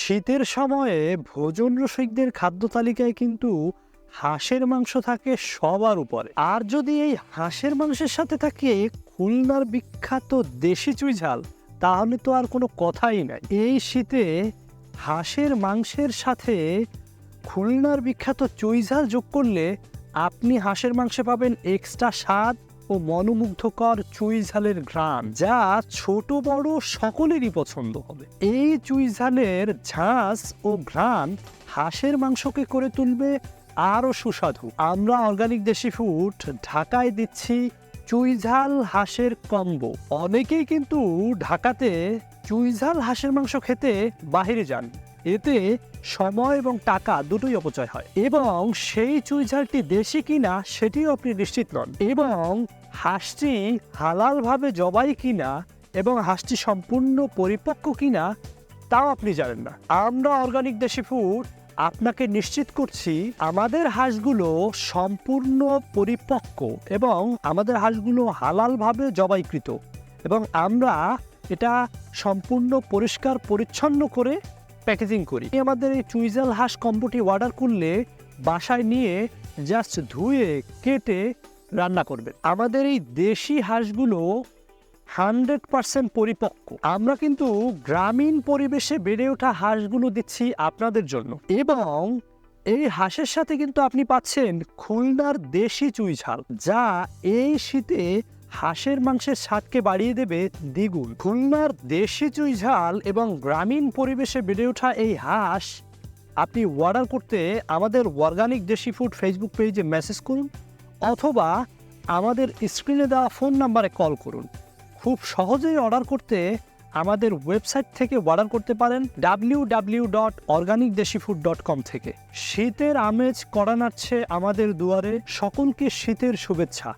শীতের সময়ে ভোজন রসিকদের খাদ্য তালিকায় কিন্তু হাঁসের মাংস থাকে সবার উপরে। আর যদি এই হাঁসের মাংসের সাথে থাকে খুলনার বিখ্যাত দেশি চুই ঝাল, তাহলে তো আর কোনো কথাই নাই। এই শীতে হাঁসের মাংসের সাথে খুলনার বিখ্যাত চুই ঝাল যোগ করলে আপনি হাঁসের মাংসে পাবেন এক্সট্রা স্বাদ ও মনোমুগ্ধকর চুই ঝালের ঘ্রাণ, যা ছোট বড় সকলেরই পছন্দ হবে। এই চুই ঝালের ঝাঁস ও ঘ্রাণ হাঁসের মাংসকে করে তুলবে আরও সুস্বাদু। আমরা অর্গানিক দেশি ফুড ঢাকায় দিচ্ছি চুই ঝাল হাঁসের কম্বো। অনেকেই কিন্তু ঢাকাতে চুই ঝাল হাঁসের মাংস খেতে বাইরে যান, এতে সময় এবং টাকা দুটোই অপচয় হয়, এবং সেই চুই ঝালটি দেশি কিনা সেটিও আপনি নিশ্চিত নন, এবং হাঁসটি হালালভাবে জবাই কিনা এবং হাঁসটি সম্পূর্ণ পরিপক্ক কিনা তাও আপনি জানেন না। আমরা অর্গানিক দেশি ফুড আপনাকে নিশ্চিত করছি আমাদের হাঁসগুলো সম্পূর্ণ পরিপক্ক এবং আমাদের হাঁসগুলো হালালভাবে জবাইকৃত, এবং আমরা এটা সম্পূর্ণ পরিষ্কার পরিচ্ছন্ন করে প্যাকেজিং করি। আমাদের এই চুই ঝাল হাঁস কম্বোটি অর্ডার করলে বাসায় নিয়ে জাস্ট ধুয়ে কেটে রান্না করবেন। আমাদের এই দেশি হাঁসগুলো 100% পরিপক্ক। আমরা কিন্তু গ্রামীণ পরিবেশে বেড়ে ওঠা হাঁসগুলো দিচ্ছি আপনাদের জন্য, এবং এই হাঁসের সাথে কিন্তু আপনি পাচ্ছেন খুলনার দেশি চুই ঝাল, যা এই শীতে হাঁসের মাংসের স্বাদকে বাড়িয়ে দেবে দ্বিগুণ। খুলনার দেশি চুই ঝাল এবং গ্রামীণ পরিবেশে বেড়ে ওঠা এই হাঁস আপনি অর্ডার করতে আমাদের অর্গানিক দেশি ফুড ফেসবুক পেজে মেসেজ করুন, অথবা আমাদের স্ক্রিনে দেওয়া ফোন নাম্বারে কল করুন। খুব সহজেই অর্ডার করতে আমাদের ওয়েবসাইট থেকে অর্ডার করতে পারেন www.organicdeshifood.com থেকে। শীতের আমেজ কড়া নাড়ছে আমাদের দুয়ারে, সকলকে শীতের শুভেচ্ছা।